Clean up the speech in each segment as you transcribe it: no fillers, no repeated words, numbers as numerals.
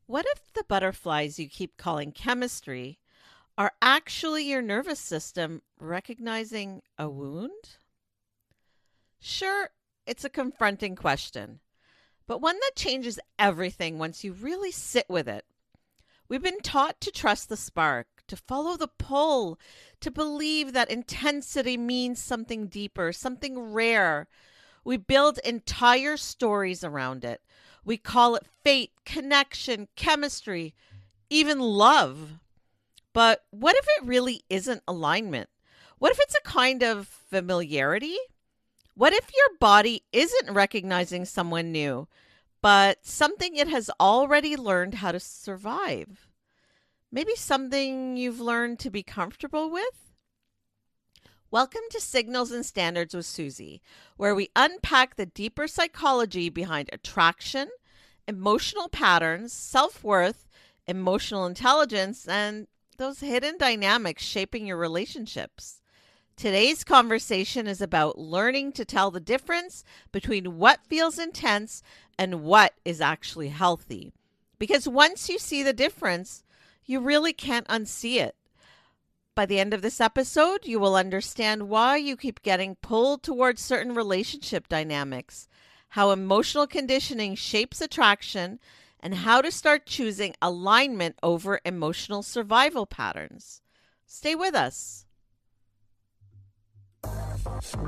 What if the butterflies you keep calling chemistry are actually your nervous system recognizing a wound? Sure, it's a confronting question, but one that changes everything once you really sit with it. We've been taught to trust the spark, to follow the pull, to believe that intensity means something deeper, something rare. We build entire stories around it. We call it fate, connection, chemistry, even love. But what if it really isn't alignment? What if it's a kind of familiarity? What if your body isn't recognizing someone new, but something it has already learned how to survive? Maybe something you've learned to be comfortable with? Welcome to Signals and Standards with Suzie, where we unpack the deeper psychology behind attraction, emotional patterns, self-worth, emotional intelligence, and those hidden dynamics shaping your relationships. Today's conversation is about learning to tell the difference between what feels intense and what is actually healthy. Because once you see the difference, you really can't unsee it. By the end of this episode, you will understand why you keep getting pulled towards certain relationship dynamics, how emotional conditioning shapes attraction, and how to start choosing alignment over emotional survival patterns. Stay with us.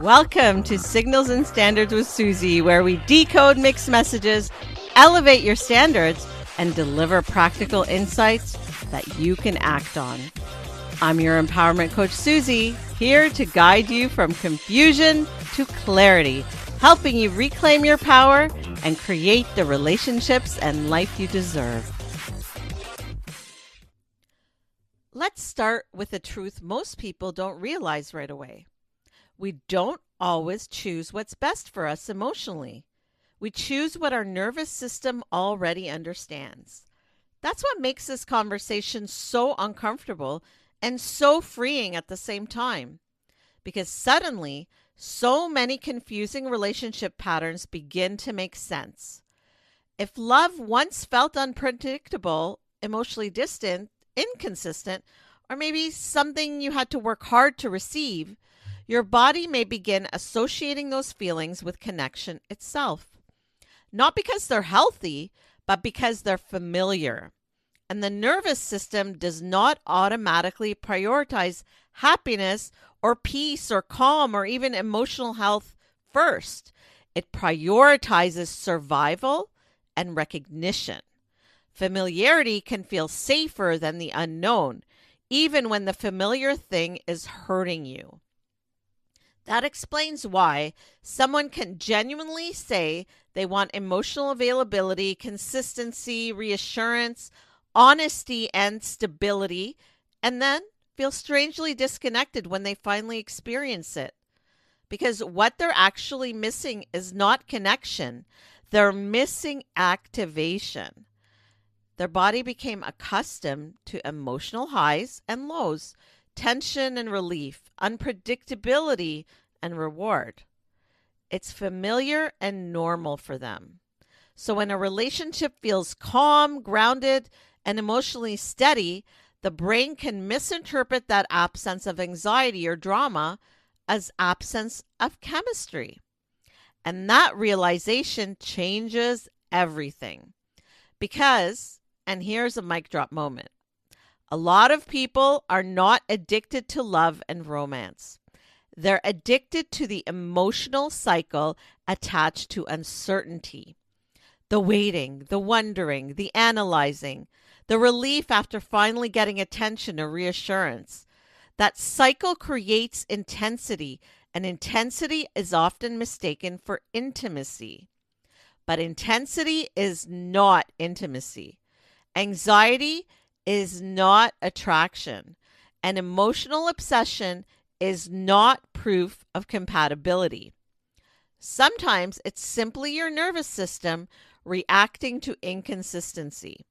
Welcome to Signals and Standards with Suzie, where we decode mixed messages, elevate your standards, and deliver practical insights that you can act on. I'm your empowerment coach, Suzie, here to guide you from confusion to clarity, helping you reclaim your power and create the relationships and life you deserve. Let's start with a truth most people don't realize right away. We don't always choose what's best for us emotionally. We choose what our nervous system already understands. That's what makes this conversation so uncomfortable and so freeing at the same time. Because suddenly, so many confusing relationship patterns begin to make sense. If love once felt unpredictable, emotionally distant, inconsistent, or maybe something you had to work hard to receive, your body may begin associating those feelings with connection itself. Not because they're healthy, but because they're familiar. And the nervous system does not automatically prioritize happiness or peace or calm or even emotional health first. It prioritizes survival and recognition. Familiarity can feel safer than the unknown, even when the familiar thing is hurting you. That explains why someone can genuinely say they want emotional availability, consistency, reassurance, honesty, and stability, and then feel strangely disconnected when they finally experience it. Because what they're actually missing is not connection. They're missing activation. Their body became accustomed to emotional highs and lows, tension and relief, unpredictability and reward. It's familiar and normal for them. So when a relationship feels calm, grounded, and emotionally steady, the brain can misinterpret that absence of anxiety or drama as absence of chemistry. And that realization changes everything. Because, and here's a mic drop moment, a lot of people are not addicted to love and romance. They're addicted to the emotional cycle attached to uncertainty. The waiting, the wondering, the analyzing, the relief after finally getting attention or reassurance. That cycle creates intensity, and intensity is often mistaken for intimacy. But intensity is not intimacy. Anxiety is not attraction, and emotional obsession is not proof of compatibility. Sometimes it's simply your nervous system reacting to inconsistency.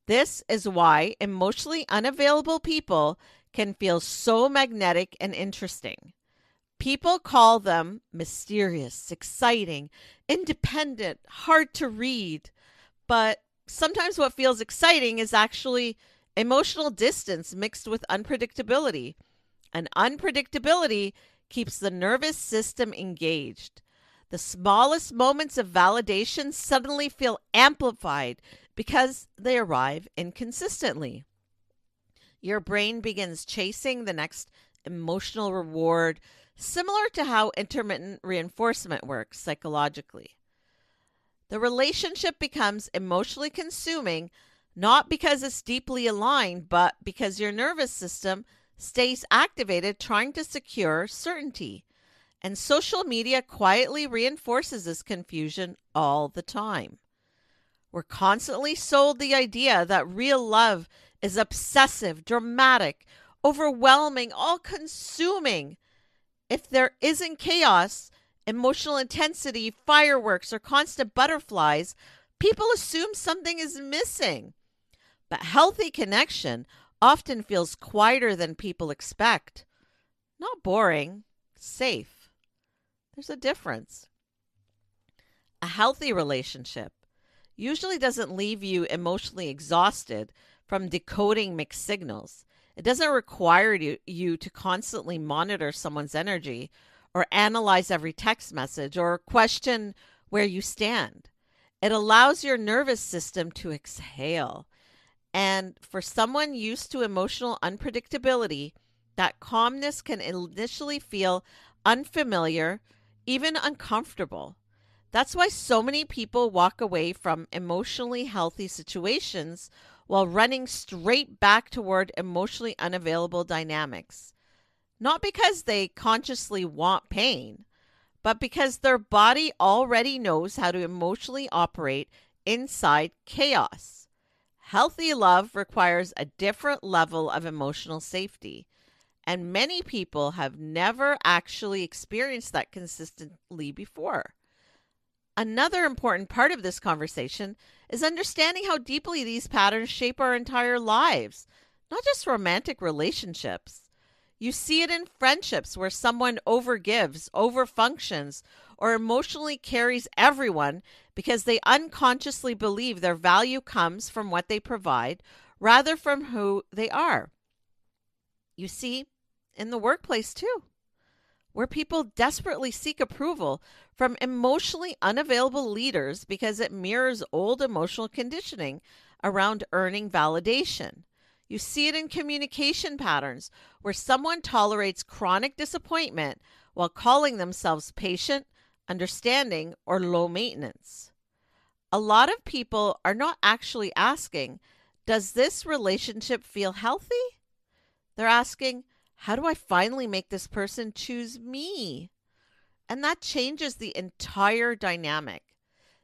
This is why emotionally unavailable people can feel so magnetic and interesting. People call them mysterious, exciting, independent, hard to read, but sometimes what feels exciting is actually emotional distance mixed with unpredictability. And unpredictability keeps the nervous system engaged. The smallest moments of validation suddenly feel amplified because they arrive inconsistently. Your brain begins chasing the next emotional reward, similar to how intermittent reinforcement works psychologically. The relationship becomes emotionally consuming, not because it's deeply aligned, but because your nervous system stays activated trying to secure certainty. And social media quietly reinforces this confusion all the time. We're constantly sold the idea that real love is obsessive, dramatic, overwhelming, all consuming. If there isn't chaos, emotional intensity, fireworks, or constant butterflies, people assume something is missing. But healthy connection often feels quieter than people expect. Not boring, safe. There's a difference. A healthy relationship usually doesn't leave you emotionally exhausted from decoding mixed signals. It doesn't require you to constantly monitor someone's energy or analyze every text message or question where you stand. It allows your nervous system to exhale. And for someone used to emotional unpredictability, that calmness can initially feel unfamiliar, even uncomfortable. That's why so many people walk away from emotionally healthy situations while running straight back toward emotionally unavailable dynamics. Not because they consciously want pain, but because their body already knows how to emotionally operate inside chaos. Healthy love requires a different level of emotional safety, and many people have never actually experienced that consistently before. Another important part of this conversation is understanding how deeply these patterns shape our entire lives, not just romantic relationships. You see it in friendships where someone overgives, overfunctions, or emotionally carries everyone because they unconsciously believe their value comes from what they provide rather from who they are. You see, in the workplace too, where people desperately seek approval from emotionally unavailable leaders because it mirrors old emotional conditioning around earning validation. You see it in communication patterns where someone tolerates chronic disappointment while calling themselves patient, understanding, or low maintenance. A lot of people are not actually asking, does this relationship feel healthy? They're asking, how do I finally make this person choose me? And that changes the entire dynamic.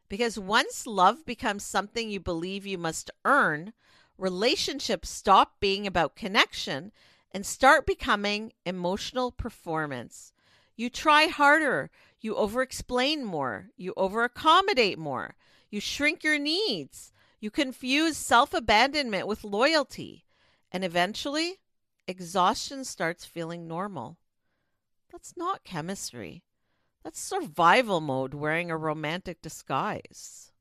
Because once love becomes something you believe you must earn, relationships stop being about connection and start becoming emotional performance. You try harder, you over explain more, you over accommodate more, you shrink your needs, you confuse self abandonment with loyalty, and eventually, exhaustion starts feeling normal. That's not chemistry. That's survival mode wearing a romantic disguise.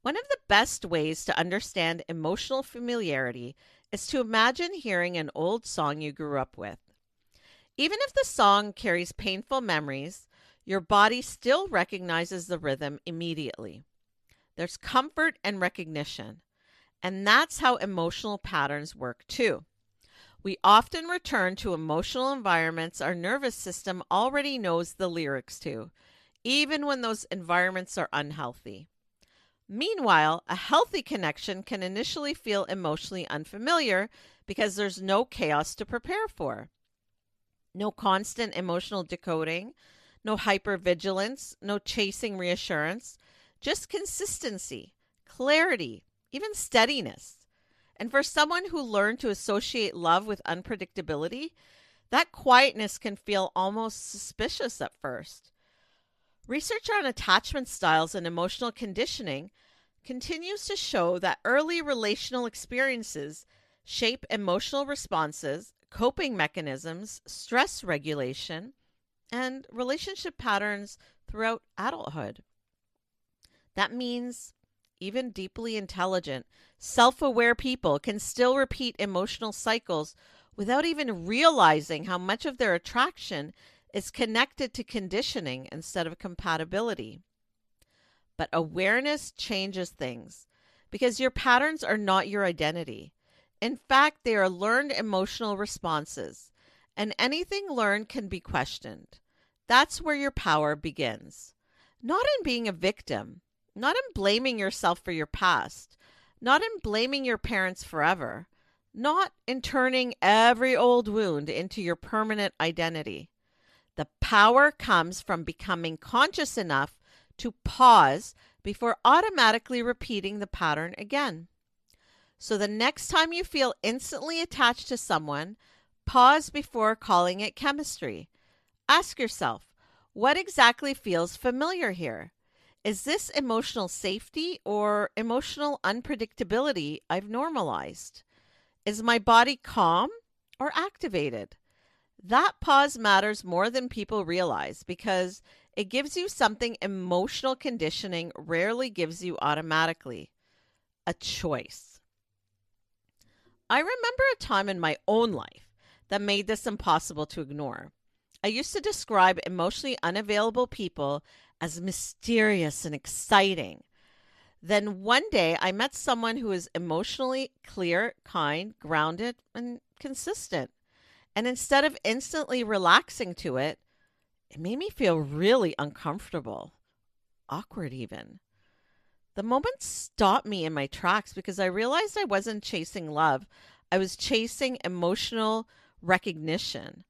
One of the best ways to understand emotional familiarity is to imagine hearing an old song you grew up with. Even if the song carries painful memories, your body still recognizes the rhythm immediately. There's comfort and recognition, and that's how emotional patterns work too. We often return to emotional environments our nervous system already knows the lyrics to, even when those environments are unhealthy. Meanwhile, a healthy connection can initially feel emotionally unfamiliar because there's no chaos to prepare for. No constant emotional decoding, no hypervigilance, no chasing reassurance, just consistency, clarity, even steadiness. And for someone who learned to associate love with unpredictability, that quietness can feel almost suspicious at first. Research on attachment styles and emotional conditioning continues to show that early relational experiences shape emotional responses, coping mechanisms, stress regulation, and relationship patterns throughout adulthood. That means even deeply intelligent, self-aware people can still repeat emotional cycles without even realizing how much of their attraction is connected to conditioning instead of compatibility. But awareness changes things because your patterns are not your identity. In fact, they are learned emotional responses, and anything learned can be questioned. That's where your power begins. Not in being a victim, not in blaming yourself for your past, not in blaming your parents forever, not in turning every old wound into your permanent identity. The power comes from becoming conscious enough to pause before automatically repeating the pattern again. So the next time you feel instantly attached to someone, pause before calling it chemistry. Ask yourself, what exactly feels familiar here? Is this emotional safety or emotional unpredictability I've normalized? Is my body calm or activated? That pause matters more than people realize because it gives you something emotional conditioning rarely gives you automatically: a choice. I remember a time in my own life that made this impossible to ignore. I used to describe emotionally unavailable people as mysterious and exciting. Then one day I met someone who is emotionally clear, kind, grounded, and consistent. And instead of instantly relaxing to it, it made me feel really uncomfortable, awkward even. The moment stopped me in my tracks because I realized I wasn't chasing love. I was chasing emotional recognition.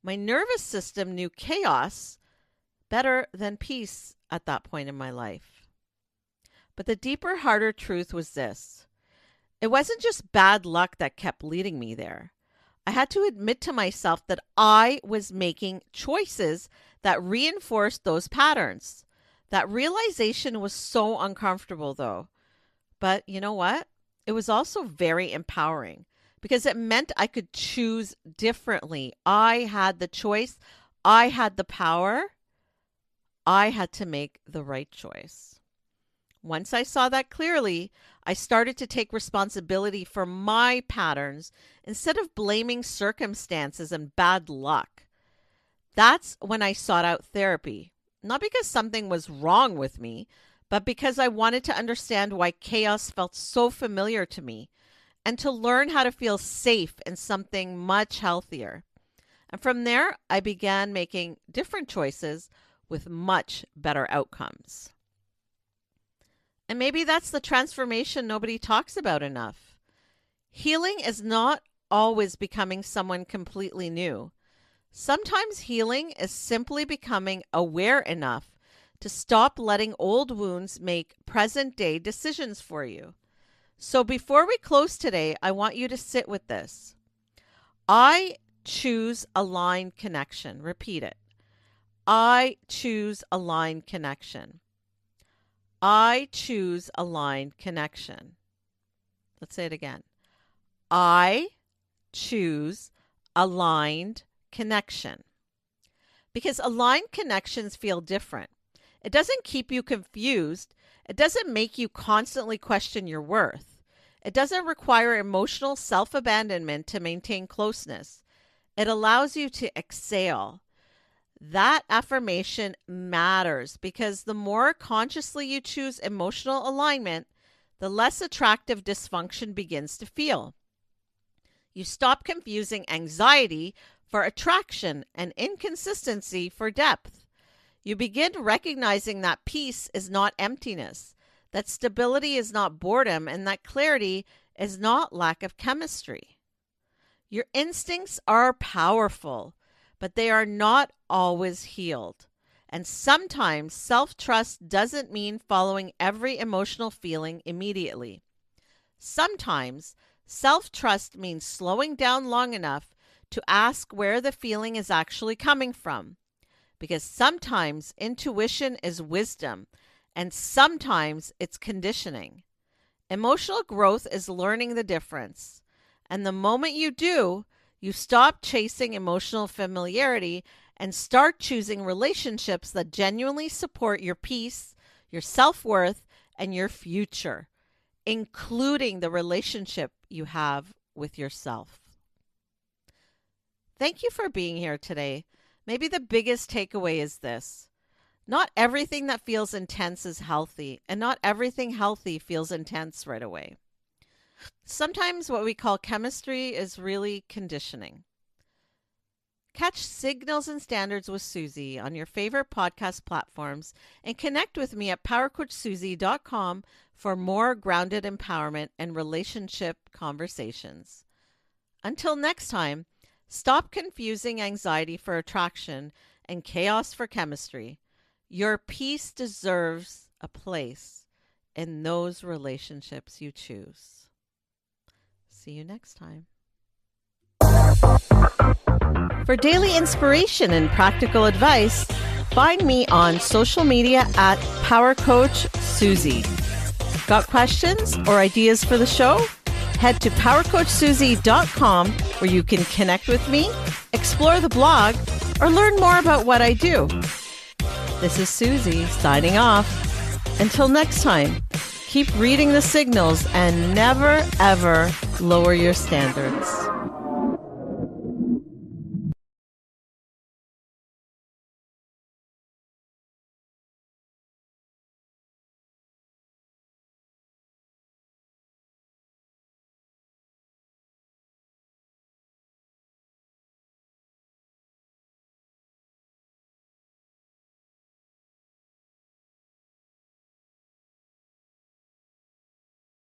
My nervous system knew chaos better than peace at that point in my life. But the deeper, harder truth was this: it wasn't just bad luck that kept leading me there. I had to admit to myself that I was making choices that reinforced those patterns. That realization was so uncomfortable, though. But you know what? It was also very empowering because it meant I could choose differently. I had the choice, I had the power, I had to make the right choice. Once I saw that clearly, I started to take responsibility for my patterns instead of blaming circumstances and bad luck. That's when I sought out therapy, not because something was wrong with me, but because I wanted to understand why chaos felt so familiar to me and to learn how to feel safe in something much healthier. And from there, I began making different choices with much better outcomes. And maybe that's the transformation nobody talks about enough. Healing is not always becoming someone completely new. Sometimes healing is simply becoming aware enough to stop letting old wounds make present day decisions for you. So before we close today, I want you to sit with this. I choose aligned connection. Repeat it. I choose aligned connection. I choose aligned connection. Let's say it again. I choose aligned connection. Because aligned connections feel different. It doesn't keep you confused. It doesn't make you constantly question your worth. It doesn't require emotional self-abandonment to maintain closeness. It allows you to exhale. That affirmation matters because the more consciously you choose emotional alignment, the less attractive dysfunction begins to feel. You stop confusing anxiety for attraction and inconsistency for depth. You begin recognizing that peace is not emptiness, that stability is not boredom, and that clarity is not lack of chemistry. Your instincts are powerful, but they are not always healed. And sometimes self-trust doesn't mean following every emotional feeling immediately. Sometimes self-trust means slowing down long enough to ask where the feeling is actually coming from. Because sometimes intuition is wisdom, and sometimes it's conditioning. Emotional growth is learning the difference. And the moment you do, you stop chasing emotional familiarity and start choosing relationships that genuinely support your peace, your self-worth, and your future, including the relationship you have with yourself. Thank you for being here today. Maybe the biggest takeaway is this. Not everything that feels intense is healthy, and not everything healthy feels intense right away. Sometimes what we call chemistry is really conditioning. Catch Signals and Standards with Suzie on your favorite podcast platforms and connect with me at powercoachsuzie.com for more grounded empowerment and relationship conversations. Until next time, stop confusing anxiety for attraction and chaos for chemistry. Your peace deserves a place in those relationships you choose. See you next time. For daily inspiration and practical advice, find me on social media at powercoachsuzie. Got questions or ideas for the show? Head to powercoachsuzie.com where you can connect with me, explore the blog, or learn more about what I do. This is Suzie signing off. Until next time, keep reading the signals and never, ever lower your standards.